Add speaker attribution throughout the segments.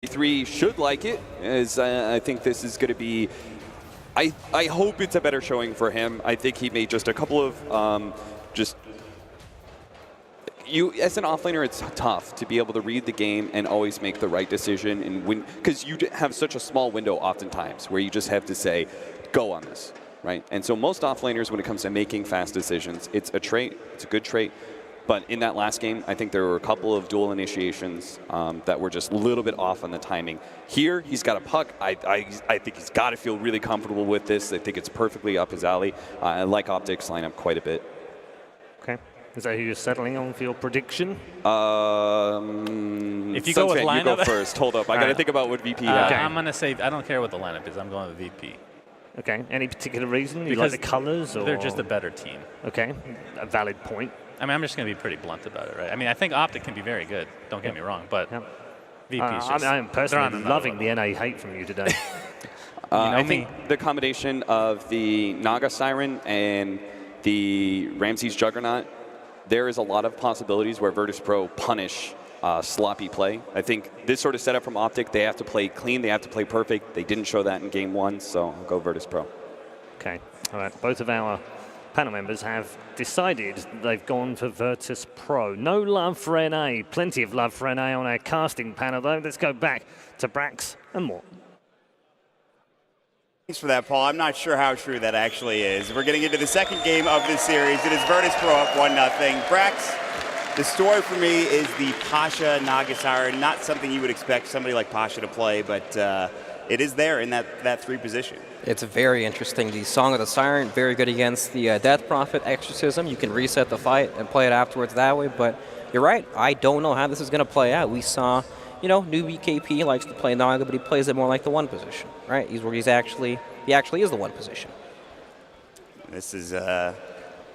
Speaker 1: BO3 should like it, as I think this is going to be, I hope it's a better showing for him. I think he made just a couple of, as an offlaner, it's tough to be able to read the game and always make the right decision and win, because you have such a small window oftentimes where you just have to say, go on this, right? And so most offlaners, when it comes to making fast decisions, it's a trait, it's a good trait. But in that last game, I think there were a couple of dual initiations that were just a little bit off on the timing. Here, he's got a puck. I think he's got to feel really comfortable with this. I think it's perfectly up his alley. I like Optic's lineup quite a bit.
Speaker 2: Okay. Is that who you're settling on for your prediction?
Speaker 3: If you go with lineup,
Speaker 1: you go first. Hold up. I got to think about what VP has.
Speaker 3: I'm going to say, I don't care what the lineup is. I'm going with VP.
Speaker 2: Okay. Any particular reason? You like the colors? Or?
Speaker 3: They're just a better team.
Speaker 2: Okay. A valid point.
Speaker 3: I mean, I'm just going to be pretty blunt about it, right? I mean, I think Optic can be very good. Don't get me wrong, but VP's just...
Speaker 2: I'm personally loving the NA hate from you today.
Speaker 1: I think the combination of the Naga Siren and the Ramses Juggernaut, there is a lot of possibilities where Virtus.Pro punish sloppy play. I think this sort of setup from Optic, they have to play clean, they have to play perfect. They didn't show that in game one, so I'll go Virtus.Pro.
Speaker 2: Okay. All right. Both of our panel members have decided they've gone for Virtus.Pro. No love for NA. Plenty of love for NA on our casting panel, though. Let's go back to Brax and more.
Speaker 4: Thanks for that, Paul. I'm not sure how true that actually is. We're getting into the second game of this series. It is Virtus.Pro up 1-0. Brax, the story for me is the Pasha Naga Siren. Not something you would expect somebody like Pasha to play, but it is there in that 3 position.
Speaker 5: It's very interesting. The Song of the Siren, very good against the Death Prophet Exorcism. You can reset the fight and play it afterwards that way, but you're right. I don't know how this is going to play out. We saw, newbie KP likes to play Naga, but he plays it more like the 1 position, right? He actually is the 1 position.
Speaker 4: This is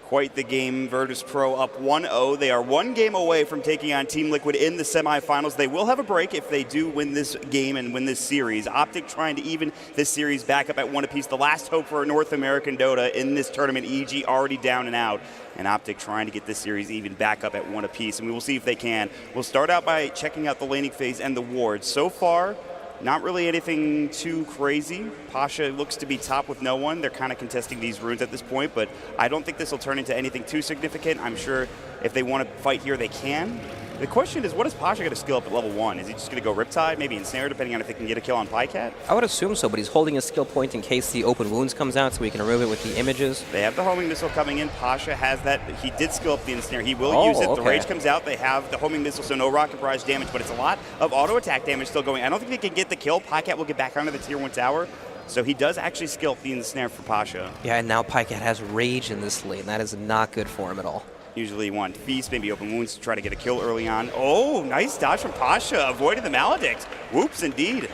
Speaker 4: quite the game. Virtus.Pro up 1-0. They are 1 game away from taking on Team Liquid in the semifinals. They will have a break if they do win this game and win this series. Optic trying to even this series back up at 1 apiece. The last hope for a North American Dota in this tournament. EG already down and out. And Optic trying to get this series even back up at 1 apiece. And we will see if they can. We'll start out by checking out the laning phase and the wards. So far, not really anything too crazy. Pasha looks to be top with no one. They're kind of contesting these runes at this point, but I don't think this will turn into anything too significant. I'm sure if they want to fight here, they can. The question is, what is Pasha going to skill up at level 1? Is he just going to go Riptide, maybe Ensnare, depending on if they can get a kill on Pycat?
Speaker 5: I would assume so, but he's holding his skill point in case the Open Wounds comes out so he can remove it with the images.
Speaker 4: They have the homing missile coming in. Pasha has that. He did skill up the Ensnare. He will use it.
Speaker 5: Okay.
Speaker 4: The Rage comes out. They have the homing missile, so no rocket barrage damage, but it's a lot of auto attack damage still going. I don't think they can get the kill. Pycat will get back onto the tier 1 tower. So he does actually skill up the Ensnare for Pasha.
Speaker 5: Yeah, and now Pycat has Rage in this lane. That is not good for him at all.
Speaker 4: Usually you want Feast, maybe Open Wounds to try to get a kill early on. Oh, nice dodge from Pasha, avoided the Maledict. Whoops, indeed.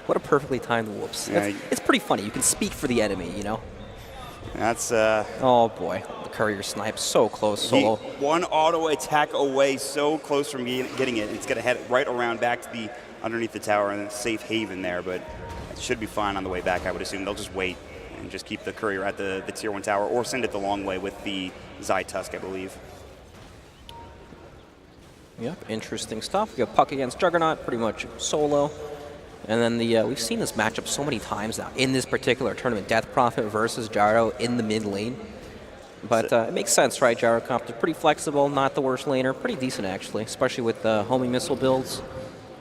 Speaker 5: What a perfectly timed whoops. Yeah, it's pretty funny. You can speak for the enemy,
Speaker 4: That's,
Speaker 5: oh boy, the Courier snipe, so close, solo.
Speaker 4: 1 auto attack away, so close from getting it. It's going to head right around back to the underneath the tower and safe haven there, but it should be fine on the way back, I would assume. They'll just wait and just keep the Courier at the tier 1 tower or send it the long way with the Zai Tusk, I believe.
Speaker 5: Yep, interesting stuff. We got Puck against Juggernaut, pretty much solo. And then we've seen this matchup so many times now in this particular tournament. Death Prophet versus Gyro in the mid lane. But it makes sense, right? Gyrocopter, pretty flexible, not the worst laner. Pretty decent, actually, especially with the homing missile builds.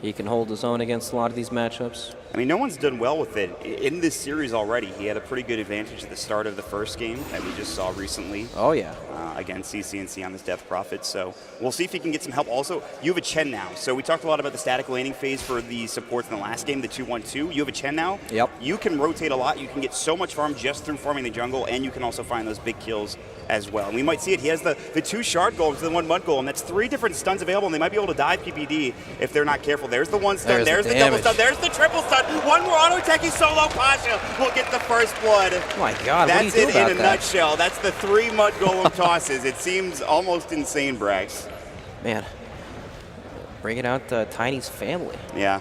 Speaker 5: He can hold his own against a lot of these matchups.
Speaker 4: I mean, no one's done well with it in this series already. He had a pretty good advantage at the start of the first game that we just saw recently.
Speaker 5: Oh, yeah.
Speaker 4: Against CCNC on this Death Prophet. So we'll see if he can get some help. Also, you have a Chen now. So we talked a lot about the static laning phase for the supports in the last game, the 2-1-2. You have a Chen now.
Speaker 5: Yep.
Speaker 4: You can rotate a lot. You can get so much farm just through farming the jungle, and you can also find those big kills as well. And we might see it. He has the 2 shard golems, the 1 mud golem. That's 3 different stuns available, and they might be able to die PPD if they're not careful. There's the 1 stun. There's the double stun. There's the triple stun. 1 more auto attacking solo. Pasha will get the first blood.
Speaker 5: Oh my God,
Speaker 4: that's
Speaker 5: what do you do
Speaker 4: it
Speaker 5: about
Speaker 4: in a
Speaker 5: that?
Speaker 4: nutshell. That's the 3 mud golem tosses. It seems almost insane, Brax.
Speaker 5: Man, bringing out Tiny's family.
Speaker 4: Yeah.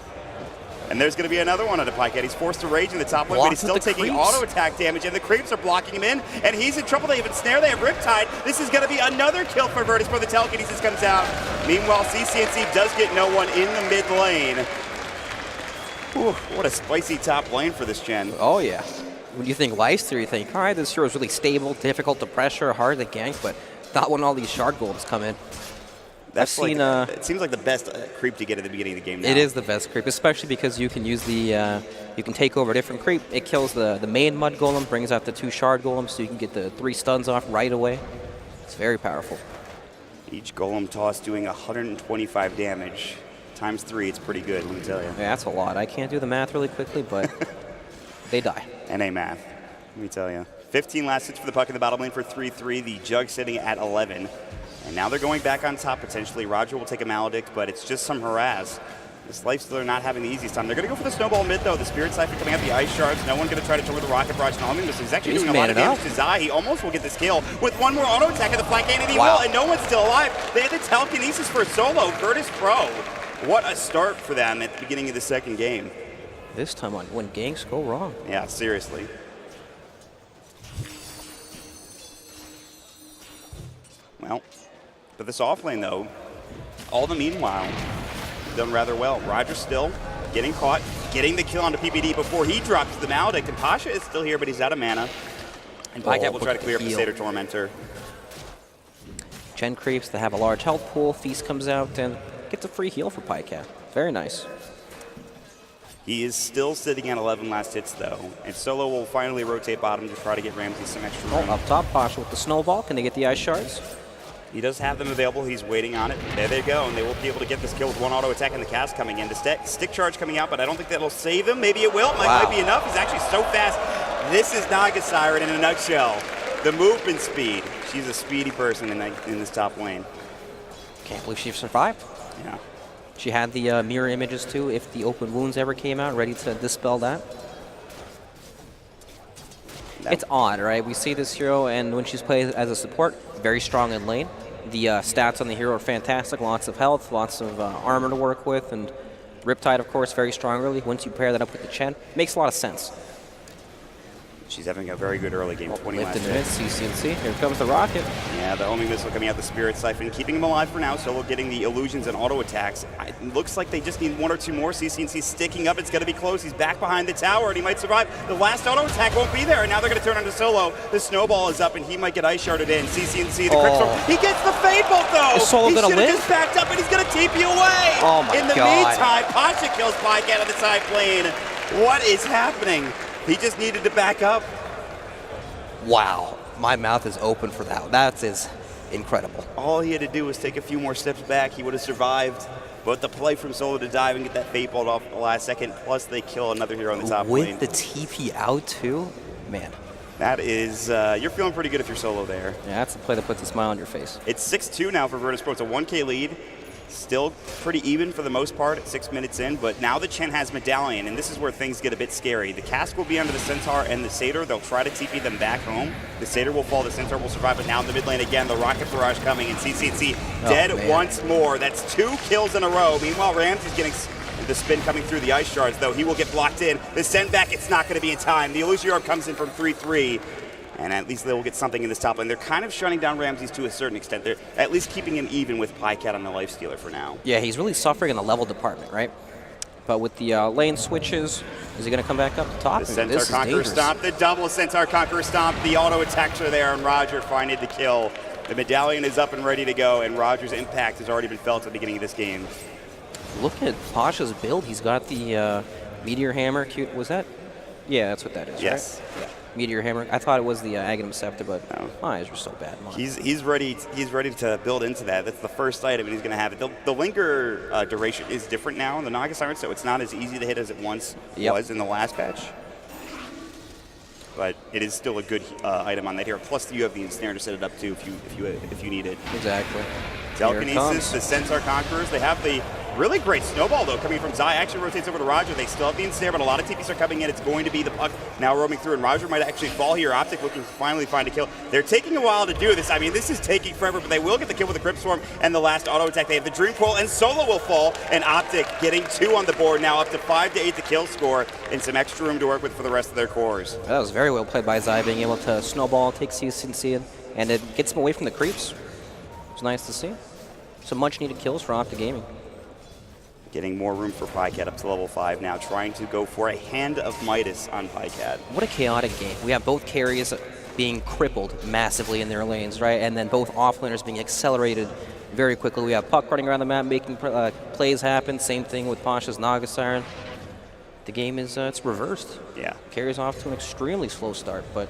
Speaker 4: And there's going to be another one on the Pycat. He's forced to rage in the top lane, but he's still taking auto attack damage, and the creeps are blocking him in, and he's in trouble. They have Ensnare, they have Riptide. This is going to be another kill for Virtus before the telekinesis comes out. Meanwhile, CCNC does get no one in the mid lane. Ooh, what a spicy top lane for this gen.
Speaker 5: Oh, yeah. When you think Leicester, you think, all right, this hero is really stable, difficult to pressure, hard to gank, but not when all these shard golds come in.
Speaker 4: That's
Speaker 5: I've seen,
Speaker 4: it seems like the best creep to get at the beginning of the game now.
Speaker 5: It is the best creep, especially because you can use the, you can take over a different creep. It kills the main mud golem, brings out the 2 shard golems, so you can get the 3 stuns off right away. It's very powerful.
Speaker 4: Each golem toss doing 125 damage. Times 3, it's pretty good, let me tell you.
Speaker 5: Yeah, that's a lot. I can't do the math really quickly, but they die.
Speaker 4: NA math, let me tell you. 15 last hits for the puck in the bottom lane for 3-3. The Jug sitting at 11. And now they're going back on top potentially. Roger will take a Maledict, but it's just some harass. This Lifestealer not having the easiest time. They're going to go for the snowball mid, though. The Spirit Siphon coming out the Ice Shards. No one going to try to trigger the Rocket Barrage. He's actually doing a lot of damage to Zai. He almost will get this kill with one more auto attack at the flank, and he will, and no one's still alive. They had the telekinesis for a solo. Virtus.Pro. What a start for them at the beginning of the second game.
Speaker 5: This time on when ganks go wrong.
Speaker 4: Yeah, seriously. Well, but this off lane, though, all the meanwhile, done rather well. Roger still getting caught, getting the kill onto PPD before he drops the Maledict, and Pasha is still here, but he's out of mana. And Pycat will try to clear up the Satyr Tormentor.
Speaker 5: Gen creeps that have a large health pool. Feast comes out and gets a free heal for Pycat. Very nice.
Speaker 4: He is still sitting at 11 last hits, though. And Solo will finally rotate bottom to try to get Ramsey some extra room.
Speaker 5: Up top, Pasha with the snowball. Can they get the Ice Shards?
Speaker 4: He does have them available. He's waiting on it. There they go, and they will be able to get this kill with one auto attack and the cast coming in. The stick charge coming out, but I don't think that'll save him. Maybe it will. It might be enough. He's actually so fast. This is Naga Siren in a nutshell. The movement speed. She's a speedy person in this top lane.
Speaker 5: Can't believe she survived.
Speaker 4: Yeah.
Speaker 5: She had the mirror images, too, if the open wounds ever came out, ready to dispel that. It's odd, right? We see this hero, and when she's played as a support, very strong in lane. The stats on the hero are fantastic. Lots of health, lots of armor to work with, and Riptide, of course, very strong early. Once you pair that up with the Chen, makes a lot of sense.
Speaker 4: She's having a very good early game. 20 last hits.
Speaker 5: CCNC. Here comes the Rocket.
Speaker 4: Yeah, the homing missile coming out the Spirit Siphon, keeping him alive for now. Solo getting the illusions and auto attacks. It looks like they just need 1 or 2 more. CCNC sticking up. It's going to be close. He's back behind the tower, and he might survive. The last auto attack won't be there, and now they're going to turn on to Solo. The snowball is up, and he might get ice sharded in. CCNC, the Cryptstorm. He gets the Fade Bolt, though.
Speaker 5: Is Solo going to live?
Speaker 4: He just backed up, and he's going to TP away.
Speaker 5: Oh, my God.
Speaker 4: In the meantime, Pasha kills Pycat on the side lane. What is happening? He just needed to back up.
Speaker 5: Wow. My mouth is open for that. That is incredible.
Speaker 4: All he had to do was take a few more steps back. He would have survived. But the play from Solo to dive and get that Fate Bolt off the last second, plus they kill another hero on the top lane.
Speaker 5: With the TP out, too? Man.
Speaker 4: That is, you're feeling pretty good if you're Solo there.
Speaker 5: Yeah, that's the play that puts a smile on your face.
Speaker 4: It's 6-2 now for Virtus.Pro. It's a 1K lead. Still pretty even for the most part at 6 minutes in, but now the Chen has Medallion, and this is where things get a bit scary. The Cask will be under the Centaur and the Satyr. They'll try to TP them back home. The Satyr will fall, the Centaur will survive, but now in the mid lane again, the Rocket Barrage coming, and CCNC dead once more. That's 2 kills in a row. Meanwhile, Ramsey's getting the spin coming through the Ice Shards, though. He will get blocked in. The send back, it's not going to be in time. The Illusion Orb comes in from 3-3. And at least they will get something in this top lane. They're kind of shutting down Ramses to a certain extent. They're at least keeping him even with Pycat on the Lifestealer for now.
Speaker 5: Yeah, he's really suffering in the level department, right? But with the lane switches, is he going to come back up to top?
Speaker 4: The Centaur Conqueror Stomp, the double Centaur Conqueror Stomp, the auto attacks are there, and Roger finding the kill. The Medallion is up and ready to go, and Roger's impact has already been felt at the beginning of this game.
Speaker 5: Look at Pasha's build. He's got the Meteor Hammer. Cute. Was that? Yeah, that's what that is,
Speaker 4: yes.
Speaker 5: Right? Meteor Hammer. I thought it was the Aghanim Scepter, but my eyes were so bad.
Speaker 4: He's ready to build into that. That's the first item he's going to have. The Linger duration is different now in the Naga Siren, so it's not as easy to hit as it once was in the last patch. But it is still a good item on that hero. Plus, you have the Ensnare to set it up too if you need it.
Speaker 5: Exactly.
Speaker 4: Telekinesis, the Centaur Conquerors. They have the really great snowball, though, coming from Zai. Actually rotates over to Roger. They still have the Ensnare, but a lot of TPs are coming in. It's going to be the puck now roaming through, and Roger might actually fall here. Optic looking to finally find a kill. They're taking a while to do this. I mean, this is taking forever, but they will get the kill with the Cryptstorm and the last auto attack. They have the Dream Coil, and Solo will fall, and Optic getting 2 on the board now, up to 5 to 8 the kill score, and some extra room to work with for the rest of their cores.
Speaker 5: That was very well played by Zai, being able to snowball, take CCNC, and it gets him away from the creeps. It's nice to see. Some much-needed kills for Optic Gaming.
Speaker 4: Getting more room for Pycat up to level 5 now, trying to go for a Hand of Midas on Pycat.
Speaker 5: What a chaotic game. We have both carriers being crippled massively in their lanes, right? And then both offlaners being accelerated very quickly. We have Puck running around the map, making plays happen. Same thing with Pasha's Naga Siren. The game is it's reversed.
Speaker 4: Yeah.
Speaker 5: Carries off to an extremely slow start, but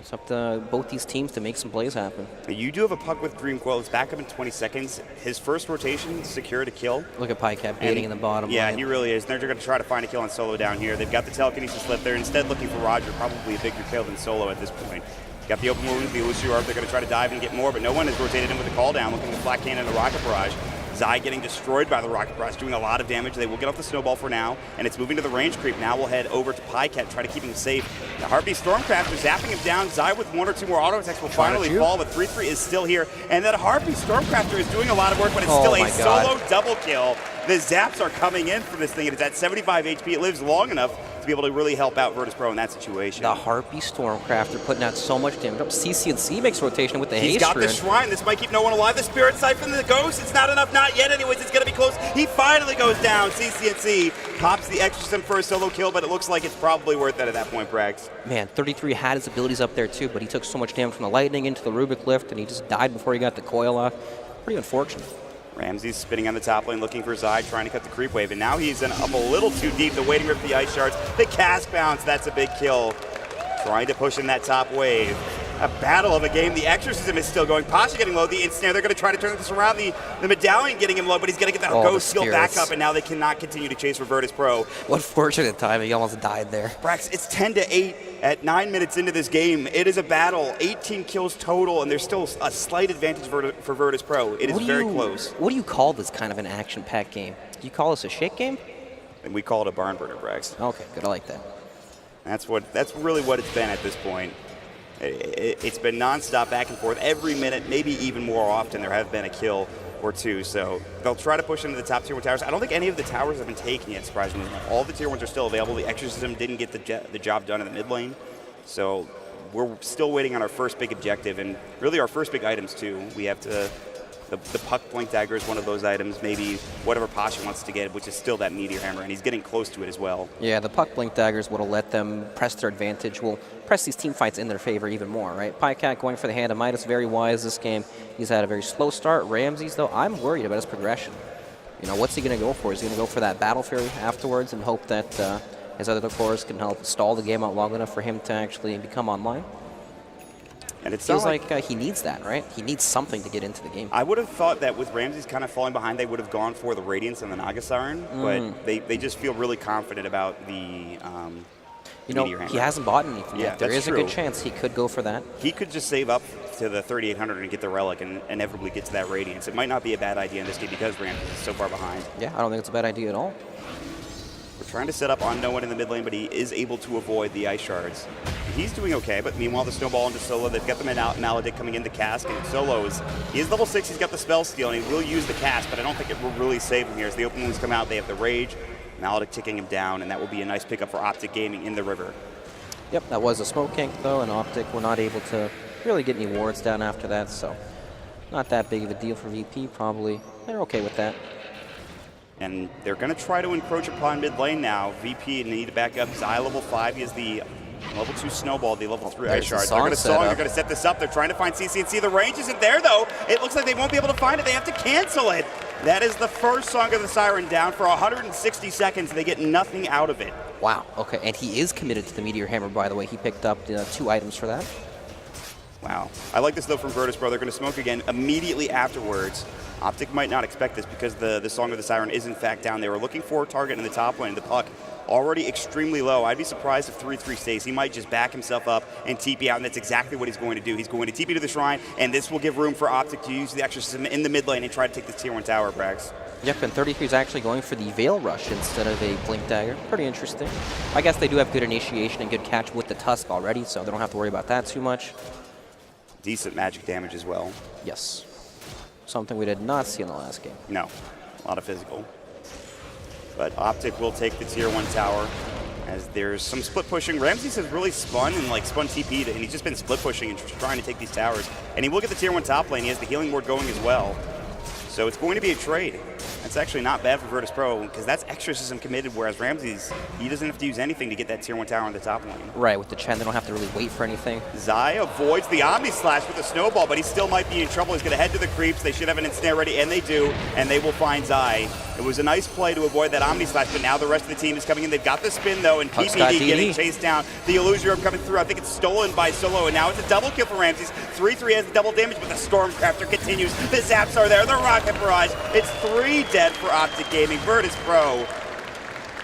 Speaker 5: it's up to both these teams to make some plays happen.
Speaker 4: You do have a Puck with Dream Coil. It's back up in 20 seconds. His first rotation secured a kill.
Speaker 5: Look at Pycat baiting in the bottom.
Speaker 4: Yeah,
Speaker 5: lane.
Speaker 4: he really is. They're going to try to find a kill on Solo down here. They've got the telekinesis lift. They're instead looking for Roger, probably a bigger kill than Solo at this point. Got the open wound, the Illusory Orb. They're going to try to dive and get more, but no one has rotated in with the call down, looking at Flat Cannon and the Rocket Barrage. Zai getting destroyed by the Rocket Barrage, doing a lot of damage. They will get off the Snowball for now, and it's moving to the range creep. Now we'll head over to Pycat, try to keep him safe. The Harpy Stormcrafter zapping him down. Zai with 1 or 2 more auto attacks will finally fall, but 3-3 is still here. And that Harpy Stormcrafter is doing a lot of work, but it's still a solo double kill. The zaps are coming in from this thing, and it's at 75 HP. It lives long enough to be able to really help out Virtus.Pro in that situation.
Speaker 5: The Harpy Stormcrafter putting out so much damage. CC&C makes rotation with the haste.
Speaker 4: He's got the Shrine. This might keep no one alive. The Spirit Siphon, the Ghost. It's not enough. Not yet anyways. It's going to be close. He finally goes down. CC&C pops the Exorcism for a solo kill, but it looks like it's probably worth it at that point, Brax.
Speaker 5: Man, 33 had his abilities up there too, but he took so much damage from the lightning into the Rubik lift, and he just died before he got the coil off. Pretty unfortunate.
Speaker 4: Ramsey's spinning on the top lane, looking for Zai, trying to cut the creep wave, and now he's up a little too deep. The waiting rip, the ice shards, the cast bounce, that's a big kill. Trying to push in that top wave. A battle of a game. The Exorcism is still going. Pasha getting low, the insnare. They're going to try to turn this around. The Medallion getting him low, but he's going to get that Ghost skill back up, and now they cannot continue to chase for Virtus.Pro.
Speaker 5: What fortunate time. He almost died there.
Speaker 4: Brax, it's 10-8 at 9 minutes into this game. It is a battle. 18 kills total, and there's still a slight advantage for Virtus.Pro. It is very close.
Speaker 5: What do you call this kind of an action-packed game? Do you call this a shit game?
Speaker 4: And we call it a barn burner, Brax.
Speaker 5: Okay, good. I like that.
Speaker 4: That's really what it's been at this point. It's been nonstop back and forth every minute, maybe even more often. There have been a kill or two, so they'll try to push into the top tier 1 towers. I don't think any of the towers have been taken yet, surprisingly enough. All the tier 1s are still available. The Exorcism didn't get the job done in the mid lane, so we're still waiting on our first big objective, and really our first big items too. We have to. The Puck Blink Dagger is one of those items, maybe whatever Pasha wants to get, which is still that Meteor Hammer, and he's getting close to it as well. Yeah,
Speaker 5: the Puck Blink Daggers will let them press their advantage, will press these team fights in their favor even more, right? Pycat going for the Hand of Midas, very wise this game. He's had a very slow start. Ramses, though, I'm worried about his progression. You know, what's he going to go for? Is he going to go for that Battle Fury afterwards and hope that his other cores can help stall the game out long enough for him to actually become online?
Speaker 4: And it
Speaker 5: feels like he needs that, right? He needs something to get into the game.
Speaker 4: I would have thought that with Ramses kind of falling behind, they would have gone for the Radiance and the Naga Siren, but they just feel really confident about the Meteor Hammer.
Speaker 5: He hasn't bought anything yet. There is a good chance he could go for that.
Speaker 4: He could just save up to the 3,800 and get the Relic and inevitably get to that Radiance. It might not be a bad idea in this game because Ramses is so far behind.
Speaker 5: Yeah, I don't think it's a bad idea at all.
Speaker 4: We're trying to set up on no one in the mid lane, but he is able to avoid the Ice Shards. He's doing okay, but meanwhile the Snowball into Solo. They've got the Maledict coming into Cask, and Solo he is level 6, he's got the Spell Steal, and he will use the Cask, but I don't think it will really save him here. As the open wounds come out, they have the Rage, Maledict ticking him down, and that will be a nice pickup for Optic Gaming in the river.
Speaker 5: Yep, that was a Smoke Kink, though, and Optic were not able to really get any wards down after that, so not that big of a deal for VP, probably. They're okay with that.
Speaker 4: And they're going to try to encroach upon mid lane now. VP need to back up. Zai level 5. He has the level 2 Snowball, the level 3 Ice Shard. They're going to song. They're going to set this up. They're trying to find CC&C. The range isn't there, though. It looks like they won't be able to find it. They have to cancel it. That is the first Song of the Siren down for 160 seconds. They get nothing out of it.
Speaker 5: Wow. Okay. And he is committed to the Meteor Hammer, by the way. He picked up 2 items for that.
Speaker 4: Wow. I like this, though, from Virtus.Pro. They're going to smoke again immediately afterwards. Optic might not expect this because the Song of the Siren is, in fact, down. They were looking for a target in the top lane. The Puck already extremely low. I'd be surprised if 3-3 stays. He might just back himself up and TP out, and that's exactly what he's going to do. He's going to TP to the Shrine, and this will give room for Optic to use the Exorcism in the mid lane and try to take this tier 1 tower, Brax.
Speaker 5: Yep, and 33 is actually going for the Veil Rush instead of a Blink Dagger. Pretty interesting. I guess they do have good initiation and good catch with the Tusk already, so they don't have to worry about that too much.
Speaker 4: Decent magic damage as well.
Speaker 5: Yes. Something we did not see in the last game.
Speaker 4: No, a lot of physical. But Optic will take the tier 1 tower as there's some split pushing. Ramses has really spun and spun TP'd, and he's just been split pushing and trying to take these towers. And he will get the tier 1 top lane. He has the healing ward going as well. So it's going to be a trade That's actually not bad for Virtus.Pro because that's exorcism committed, whereas Ramses, he doesn't have to use anything to get that tier 1 tower on the top lane.
Speaker 5: Right, with the Chen, they don't have to really wait for anything.
Speaker 4: Zai avoids the Omni Slash with the snowball, but he still might be in trouble. He's going to head to the creeps. They should have an ensnare ready, and they do, and they will find Zai. It was a nice play to avoid that Omni Slash, but now the rest of the team is coming in. They've got the spin, though, and PPD getting chased down. The Illusion Orb coming through. I think it's stolen by Solo, and now it's a double kill for Ramses. 3-3 has the double damage, but the Stormcrafter continues. The zaps are there. The Rocket Barrage. It's 3 dead for Optic Gaming. Virtus.Pro.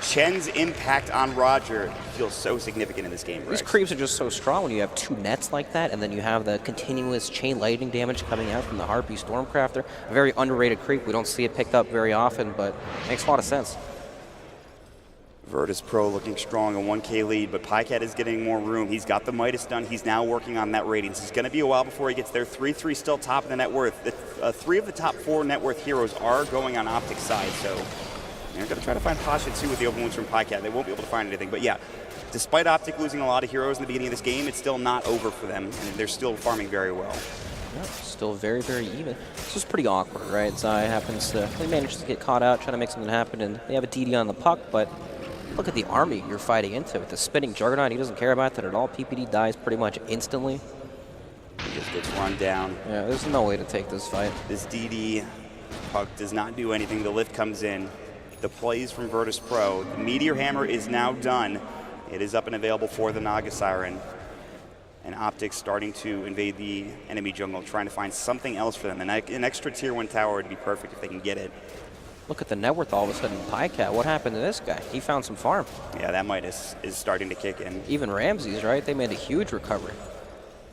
Speaker 4: Chen's impact on Roger feels so significant in this game.
Speaker 5: These creeps are just so strong when you have 2 nets like that, and then you have the continuous chain lightning damage coming out from the Harpy Stormcrafter. A very underrated creep. We don't see it picked up very often, but makes a lot of sense.
Speaker 4: Virtus.Pro looking strong, a 1K lead, but Pycat is getting more room. He's got the Midas done. He's now working on net ratings. It's going to be a while before he gets there. 3-3 still top of the net worth. 3 of the top 4 net worth heroes are going on Optic's side, so they're going to try to find Pasha too with the open wounds from Pycat. They won't be able to find anything, but yeah, despite Optic losing a lot of heroes in the beginning of this game, it's still not over for them, and they're still farming very well.
Speaker 5: Yep, still very, very even. This is pretty awkward, right? Zai happens to, he manages to get caught out, trying to make something happen, and they have a DD on the puck, but look at the army you're fighting into. With the spinning Juggernaut, he doesn't care about that at all. PPD dies pretty much instantly.
Speaker 4: He just gets run down.
Speaker 5: Yeah, there's no way to take this fight.
Speaker 4: This DD puck does not do anything. The lift comes in. The plays from Virtus.Pro. The Meteor Hammer is now done. It is up and available for the Naga Siren. And Optic starting to invade the enemy jungle, trying to find something else for them. An extra tier 1 tower would be perfect if they can get it.
Speaker 5: Look at the net worth all of a sudden. Pycat, what happened to this guy? He found some farm.
Speaker 4: Yeah, that Midas is starting to kick in.
Speaker 5: Even Ramses, right? They made a huge recovery.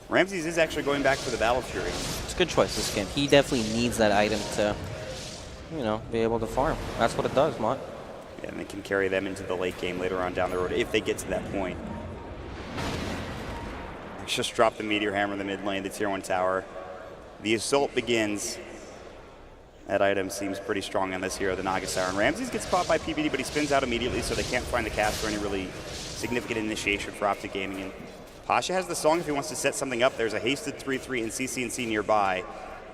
Speaker 4: Ramses is actually going back for the Battle Fury.
Speaker 5: It's a good choice this game. He definitely needs that item to, you know, be able to farm. That's what it does, Mont.
Speaker 4: Yeah, and they can carry them into the late game later on down the road if they get to that point. Just drop the Meteor Hammer in the mid lane, the tier 1 tower. The assault begins. That item seems pretty strong on this hero, the Naga Siren. Ramses gets caught by PPD, but he spins out immediately, so they can't find the cast for any really significant initiation for Optic Gaming. And Pasha has the song if he wants to set something up. There's a hasted 3-3 and CC&C nearby,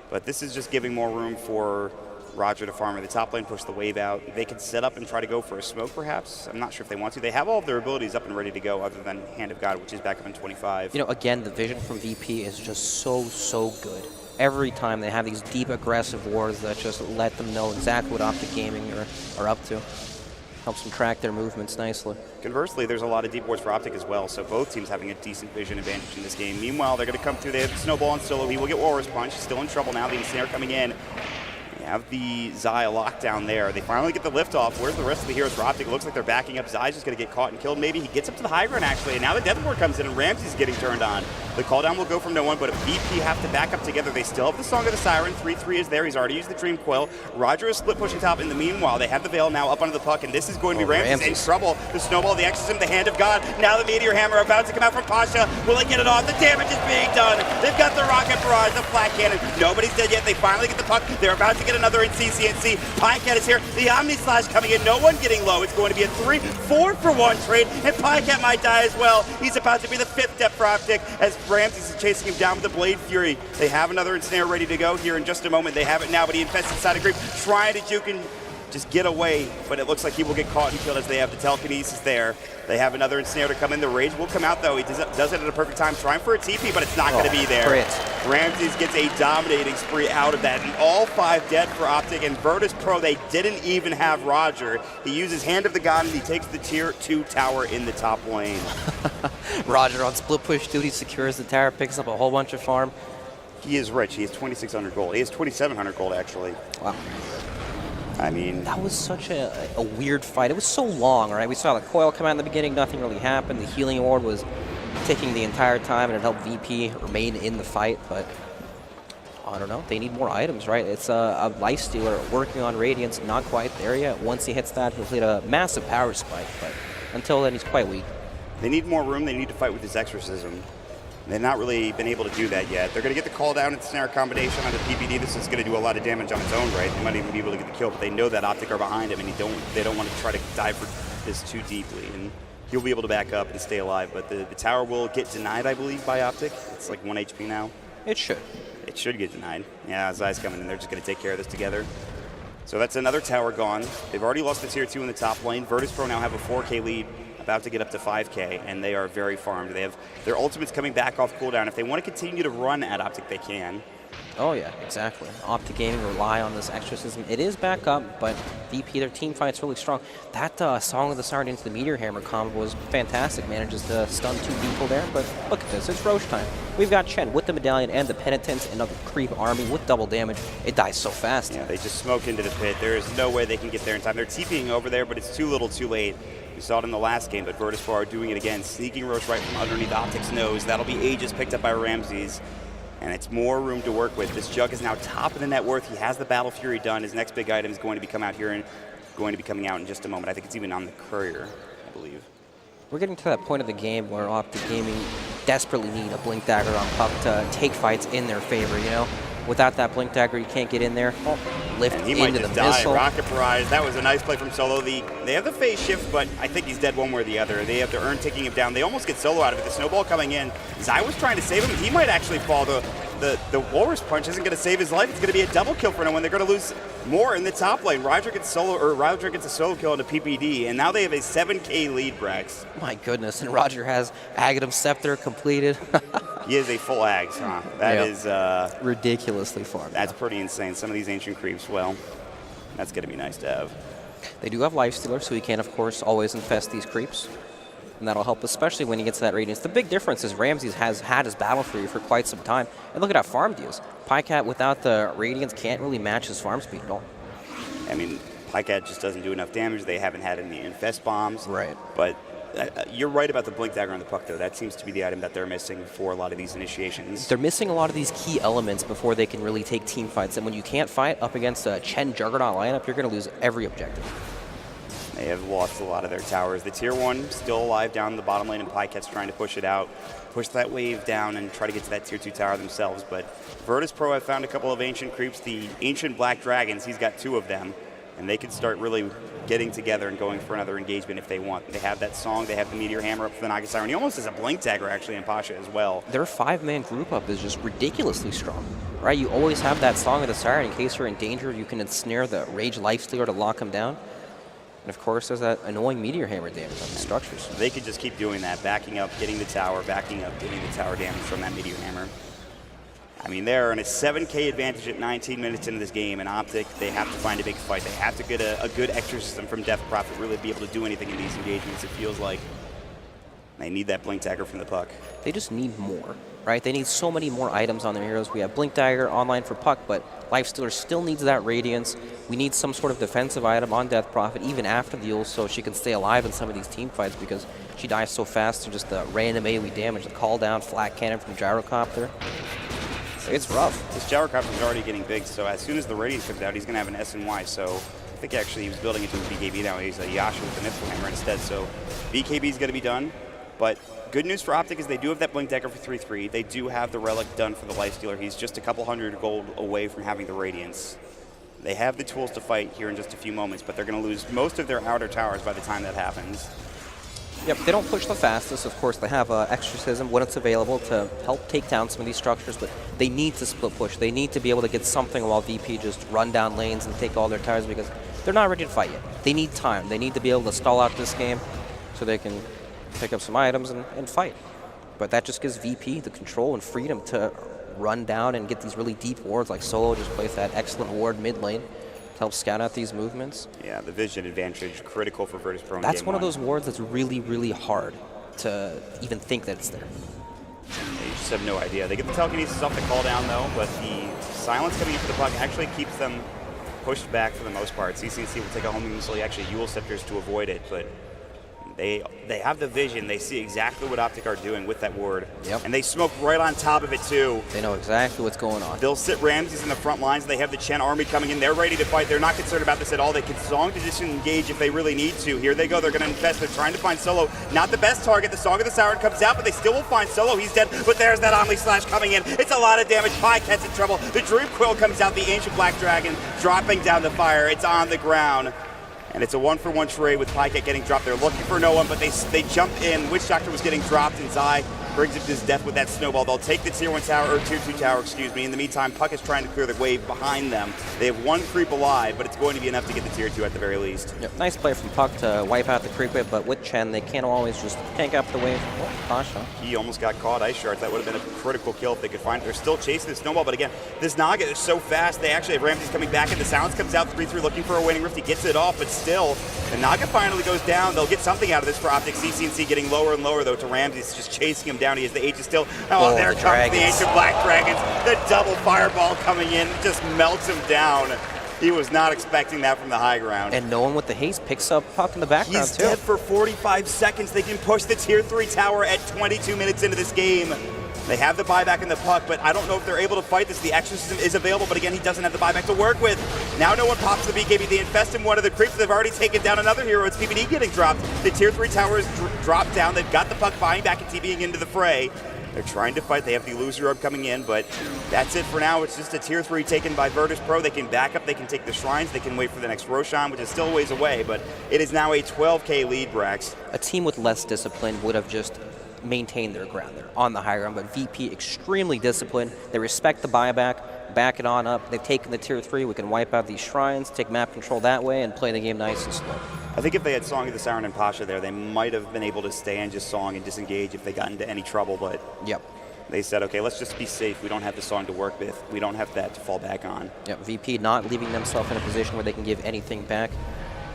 Speaker 4: but this is just giving more room for Roger to farm at the top lane, push the wave out. They can set up and try to go for a smoke, perhaps. I'm not sure if they want to. They have all of their abilities up and ready to go, other than Hand of God, which is back up in 25.
Speaker 5: You know, again, the vision from VP is just so good. Every time they have these deep, aggressive wars that just let them know exactly what Optic Gaming are up to. Helps them track their movements nicely.
Speaker 4: Conversely, there's a lot of deep wars for Optic as well, so both teams having a decent vision advantage in this game. Meanwhile, they're going to come through. They have the Snowball on Solo. He will get Walrus Punch. He's still in trouble now. The Ensnare coming in. They have the Zai lockdown there. They finally get the lift off. Where's the rest of the heroes for Optic? It looks like they're backing up. Zai's just going to get caught and killed. Maybe he gets up to the high ground, actually, and now the Death Ward comes in, and Ramsey's getting turned on. The call down will go from no one, but if VP have to back up together, they still have the Song of the Siren. 3-3 is there. He's already used the Dream Quill. Roger is split pushing top. In the meanwhile, they have the Veil now up under the puck, and this is going to be Ramses in trouble. The Snowball, the Exorcism, the Hand of God. Now the Meteor Hammer about to come out from Pasha. Will they get it on? The damage is being done. They've got the Rocket Barrage, the Flat Cannon. Nobody's dead yet. They finally get the puck. They're about to get another in CC&C. Pycat is here. The Omni Slash coming in. No one getting low. It's going to be a 4-for-1 trade, and Pycat might die as well. He's about to be the 5th depth for Optic as Ramses is chasing him down with the Blade Fury. They have another ensnare ready to go here in just a moment. They have it now, but he infests inside a creep, trying to juke and just get away, but it looks like he will get caught and killed as they have the telekinesis there. They have another ensnare to come in. The Rage will come out, though. He does it at a perfect time, trying for a TP, but it's not going to be there. Ramses gets a dominating spree out of that, and all 5 dead for Optic. And Virtus.Pro, they didn't even have Roger. He uses Hand of the God, and he takes the tier 2 tower in the top lane.
Speaker 5: Roger on split push duty secures the tower, picks up a whole bunch of farm.
Speaker 4: He is rich. He has 2,600 gold. He has 2,700 gold, actually.
Speaker 5: Wow.
Speaker 4: I mean,
Speaker 5: that was such a weird fight. It was so long, right? We saw the coil come out in the beginning, nothing really happened. The healing ward was ticking the entire time, and it helped VP remain in the fight, but I don't know. They need more items, right? It's a life stealer working on Radiance, not quite there yet. Once he hits that, he'll hit a massive power spike, but until then, he's quite weak.
Speaker 4: They need more room. They need to fight with this Exorcism. They've not really been able to do that yet. They're going to get the call down and snare combination on the PPD. This is going to do a lot of damage on its own right. They might even be able to get the kill, but they know that Optic are behind him, and they don't want to try to dive for this too deeply. And he'll be able to back up and stay alive, but the tower will get denied, I believe, by Optic. It's like 1 HP now.
Speaker 5: It should.
Speaker 4: It should get denied. Yeah, Zai's coming in. They're just going to take care of this together. So that's another tower gone. They've already lost the tier 2 in the top lane. Virtus.Pro now have a 4K lead, about to get up to 5K, and they are very farmed. They have their ultimates coming back off cooldown. If they want to continue to run at Optic, they can.
Speaker 5: Oh yeah, exactly. Optic Gaming rely on this exorcism. It is back up, but VP, their team fight's really strong. That Song of the Siren into the Meteor Hammer combo was fantastic. Manages to stun 2 people there, but look at this, it's Roche time. We've got Chen with the Medallion and the Penitent and a creep army with double damage. It dies so fast.
Speaker 4: Yeah, they just smoke into the pit. There is no way they can get there in time. They're TPing over there, but it's too little too late. We saw it in the last game, but Virtus.Pro are doing it again, sneaking Roche right from underneath Optic's nose. That'll be Aegis picked up by Ramses. And it's more room to work with. This Jug is now top of the net worth. He has the Battle Fury done. His next big item is going to be coming out in just a moment. I think it's even on the Courier, I believe.
Speaker 5: We're getting to that point of the game where Optic Gaming desperately need a Blink Dagger on Puck to take fights in their favor, you know? Without that Blink Dagger, you can't get in there. Lift
Speaker 4: and he
Speaker 5: into
Speaker 4: might
Speaker 5: the
Speaker 4: just die.
Speaker 5: missile.
Speaker 4: Rocket Barrage. That was a nice play from Solo. They have the phase shift, but I think he's dead one way or the other. They have to earn taking him down. They almost get Solo out of it. The snowball coming in. Zai was trying to save him. He might actually fall. The Walrus Punch isn't going to save his life. It's going to be a double kill for him when they're going to lose more in the top lane. Roger gets a solo kill into PPD, and now they have a 7K lead, Brax.
Speaker 5: My goodness, and Roger has Aghanim Scepter completed.
Speaker 4: He is a full Ags, huh? That is
Speaker 5: ridiculously far.
Speaker 4: That's pretty insane. Some of these ancient creeps, well, that's going to be nice to have.
Speaker 5: They do have Lifestealer, so he can, of course, always infest these creeps. And that'll help, especially when he gets to that radiance. The big difference is Ramses has had his Battle Fury for quite some time. And look at how farmed he is. Pycat, without the radiance, can't really match his farm speed at all.
Speaker 4: I mean, Pycat just doesn't do enough damage. They haven't had any infest bombs.
Speaker 5: Right.
Speaker 4: But you're right about the Blink Dagger on the Puck, though. That seems to be the item that they're missing for a lot of these initiations.
Speaker 5: They're missing a lot of these key elements before they can really take team fights. And when you can't fight up against a Chen Juggernaut lineup, you're going to lose every objective.
Speaker 4: They have lost a lot of their towers. The tier 1 still alive down the bottom lane, and Pycat's trying to push it out, push that wave down and try to get to that tier 2 tower themselves. But Virtus.Pro have found a couple of ancient creeps, the ancient black dragons. He's got 2 of them, and they can start really getting together and going for another engagement if they want. They have that song, they have the Meteor Hammer up for the Naga Siren. He almost has a Blink Dagger actually in Pasha as well.
Speaker 5: Their 5-man group up is just ridiculously strong, right? You always have that Song of the Siren. In case you're in danger, you can ensnare the Rage Lifestealer to lock him down. And of course, there's that annoying Meteor Hammer damage on the structures.
Speaker 4: They could just keep doing that, backing up, getting the tower, backing up, getting the tower damage from that Meteor Hammer. I mean, they're in a 7K advantage at 19 minutes into this game, and Optic, they have to find a big fight. They have to get a good exorcism from Death Prophet, really be able to do anything in these engagements. It feels like they need that Blink Dagger from the Puck.
Speaker 5: They just need more, right? They need so many more items on their heroes. We have Blink Dagger online for Puck, but Lifestealer still needs that Radiance. We need some sort of defensive item on Death Prophet, even after the ult, so she can stay alive in some of these team fights, because she dies so fast to just the random AoE damage, the call down, flat cannon from Gyrocopter. It's rough.
Speaker 4: This Gyrocopter is already getting big, so as soon as the Radiance comes out, he's going to have an SNY, so I think actually he was building into a BKB now. He's a Yasha with the Mythical Hammer instead, so BKB is going to be done. But good news for Optic is they do have that Blink Dagger for 3-3. They do have the Relic done for the Lifestealer. He's just a couple hundred gold away from having the Radiance. They have the tools to fight here in just a few moments, but they're going to lose most of their outer towers by the time that happens.
Speaker 5: Yep, they don't push the fastest. Of course, they have Exorcism when it's available to help take down some of these structures, but they need to split push. They need to be able to get something while VP just run down lanes and take all their towers, because they're not ready to fight yet. They need time. They need to be able to stall out this game so they can pick up some items and fight. But that just gives VP the control and freedom to run down and get these really deep wards, like Solo just plays that excellent ward mid lane to help scout out these movements.
Speaker 4: Yeah, the vision advantage, critical for Virtus.Pro.
Speaker 5: That's one of those wards that's really, really hard to even think that it's there.
Speaker 4: They just have no idea. They get the telekinesis off the call down though, but the silence coming in for the Puck actually keeps them pushed back for the most part. CCC will take a homing missile, actually Yule Scepters to avoid it, but they have the vision. They see exactly what Optic are doing with that ward.
Speaker 5: Yep.
Speaker 4: And they smoke right on top of it too.
Speaker 5: They know exactly what's going on.
Speaker 4: They'll sit Ramses in the front lines. They have the Chen army coming in. They're ready to fight. They're not concerned about this at all. They can Song to disengage if they really need to. Here they go. They're going to infest. They're trying to find Solo. Not the best target. The Song of the Siren comes out, but they still will find Solo. He's dead, but there's that Omni Slash coming in. It's a lot of damage. Pycat's in trouble. The Dream Quill comes out. The Ancient Black Dragon dropping down the fire. It's on the ground. And it's a 1-for-1 trade with Pycat getting dropped. They're looking for no one, but they jump in. Witch Doctor was getting dropped, and Zai brings him to his death with that snowball. They'll take the tier 1 tower, or tier 2 tower, excuse me. In the meantime, Puck is trying to clear the wave behind them. They have 1 creep alive, but it's going to be enough to get the tier 2 at the very least.
Speaker 5: Yep. Nice play from Puck to wipe out the creep wave, but with Chen, they can't always just tank up the wave. Oh, Pasha.
Speaker 4: He almost got caught ice shards. That would have been a critical kill if they could find it. They're still chasing the snowball, but again, this Naga is so fast. They actually have Ramsey's coming back, and the Silence comes out 3-3 looking for a waning rift. He gets it off, but still, the Naga finally goes down. They'll get something out of this for Optic. CC&C getting lower and lower, though, to Ramsey's just chasing him down. He has the Aegis still. Oh, there comes the Ancient Black Dragons. The double fireball coming in just melts him down. He was not expecting that from the high ground.
Speaker 5: And no one with the haste picks up Puck in the background,
Speaker 4: too. He's dead for 45 seconds. They can push the tier 3 tower at 22 minutes into this game. They have the buyback in the Puck, but I don't know if they're able to fight this. The Exorcism is available, but again, he doesn't have the buyback to work with. Now no one pops the BKB. They infest him one of the creeps. They've already taken down another hero. It's PPD getting dropped. The tier 3 tower is dropped down. They've got the Puck buying back and TBing into the fray. They're trying to fight. They have the illusory orb coming in, but that's it for now. It's just a tier 3 taken by Virtus.Pro. They can back up. They can take the shrines. They can wait for the next Roshan, which is still a ways away, but it is now a 12K lead, Brax.
Speaker 5: A team with less discipline would have just maintained their ground there on the high ground, but VP extremely disciplined. They respect the buyback, back it on up. They've taken the tier 3. We can wipe out these shrines, take map control that way, and play the game nice and slow.
Speaker 4: I think if they had Song of the Siren and Pasha there, they might have been able to stay and just Song and disengage if they got into any trouble, but
Speaker 5: yep.
Speaker 4: They said, okay, let's just be safe. We don't have the Song to work with. We don't have that to fall back on.
Speaker 5: Yep, VP not leaving themselves in a position where they can give anything back.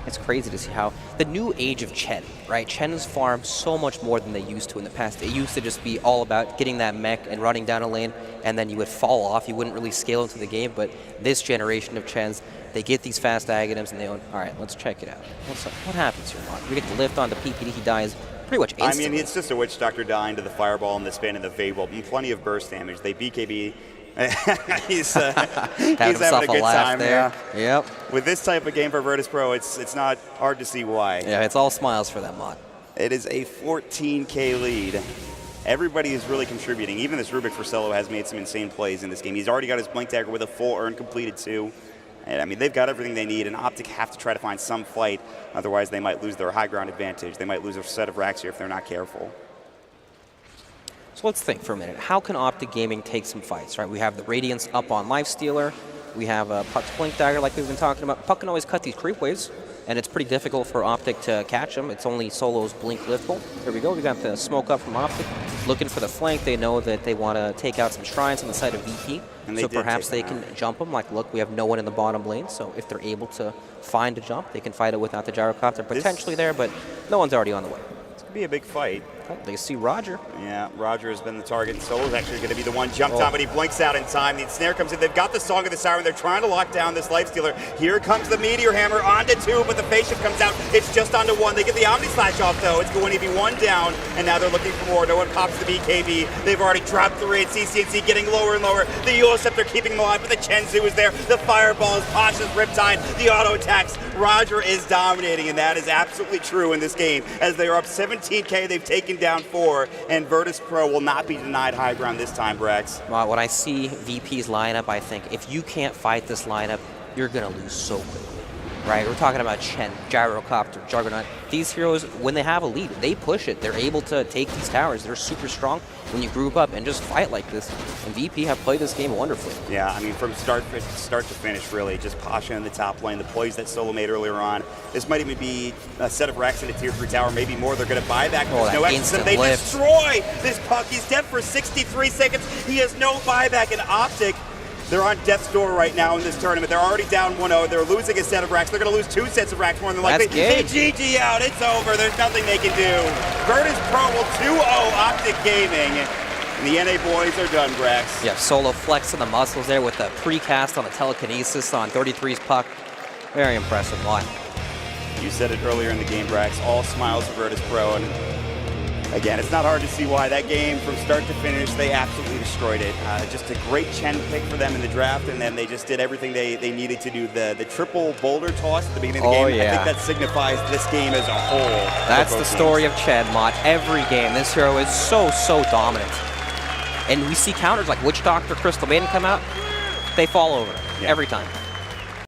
Speaker 5: It's crazy to see how the new age of Chen, right? Chen's farm so much more than they used to in the past. It used to just be all about getting that mech and running down a lane, and then you would fall off. You wouldn't really scale into the game, but this generation of Chens, they get these fast aghanims and they own, all right, let's check it out. What happens here, Mark? We get the lift on the PPD, he dies pretty much instantly.
Speaker 4: I mean, it's just a Witch Doctor dying to the Fireball and the Spin and the Fable, and plenty of burst damage. They BKB. he's having a good time there.
Speaker 5: Yep.
Speaker 4: With this type of game for Virtus.Pro, it's not hard to see why.
Speaker 5: Yeah, it's all smiles for them, Mod.
Speaker 4: It is a 14K lead. Everybody is really contributing. Even this Rubik for Solo has made some insane plays in this game. He's already got his Blink Dagger with a full earn completed too. And I mean, they've got everything they need, and Optic have to try to find some fight. Otherwise, they might lose their high ground advantage. They might lose a set of racks here if they're not careful.
Speaker 5: So let's think for a minute. How can Optic Gaming take some fights, right? We have the Radiance up on Lifestealer. We have Puck's Blink Dagger like we've been talking about. Puck can always cut these creep waves, and it's pretty difficult for Optic to catch them. It's only Solo's Blink liftable. There we go. We got the smoke up from Optic. Looking for the flank. They know that they want to take out some shrines on the side of VP. So perhaps they can jump them. Like, look, we have no one in the bottom lane, so if they're able to find a jump, they can fight it without the gyrocopter potentially there, but no one's already on the way.
Speaker 4: It's going to be a big fight.
Speaker 5: Oh, they see Roger.
Speaker 4: Yeah, Roger has been the target. Solo's actually going to be the one jumped on, but he blinks out in time. The snare comes in. They've got the Song of the Siren. They're trying to lock down this Lifestealer. Here comes the Meteor Hammer onto 2, but the Face Shift comes out. It's just onto 1. They get the Omni Slash off, though. It's going to be 1 down, and now they're looking for more. No one pops the BKB. They've already dropped the raid. CC&C getting lower and lower. The Eula Scepter keeping them alive, but the Chenzu is there. The Fireballs, Pasha's Riptide, the auto attacks. Roger is dominating, and that is absolutely true in this game. As they are up 17K, they've taken down 4. And Virtus.Pro will not be denied high ground this time, Brax.
Speaker 5: Well, when I see VP's lineup, I think if you can't fight this lineup, you're going to lose so quickly. Right? We're talking about Chen, Gyrocopter, Juggernaut. These heroes, when they have a lead, they push it. They're able to take these towers. They're super strong when you group up and just fight like this. And VP have played this game wonderfully.
Speaker 4: Yeah, I mean, from start to finish, really. Just Pasha in the top lane, the plays that Solo made earlier on. This might even be a set of racks in a tier 3 tower, maybe more. They're going to buy back. There's no exit. They destroy this Puck. He's dead for 63 seconds. He has no buyback in Optic. They're on death's door right now in this tournament. They're already down 1-0. They're losing a set of racks. They're going to lose 2 sets of racks more than likely. They GG out. It's over. There's nothing they can do. Virtus.Pro will 2-0 Optic Gaming. And the NA boys are done, Brax.
Speaker 5: Yeah, Solo flexing the muscles there with the precast on the telekinesis on 33's Puck. Very impressive. Why?
Speaker 4: You said it earlier in the game, Brax. All smiles for Virtus.Pro. And again, it's not hard to see why. That game, from start to finish, they absolutely destroyed it. Just a great Chen pick for them in the draft, and then they just did everything they needed to do. The triple boulder toss at the beginning of the game,
Speaker 5: yeah.
Speaker 4: I think that signifies this game as a whole.
Speaker 5: That's the story of Chen, Mott. Every game, this hero is so dominant. And we see counters like Witch Doctor, Crystal Maiden come out, they fall over every time.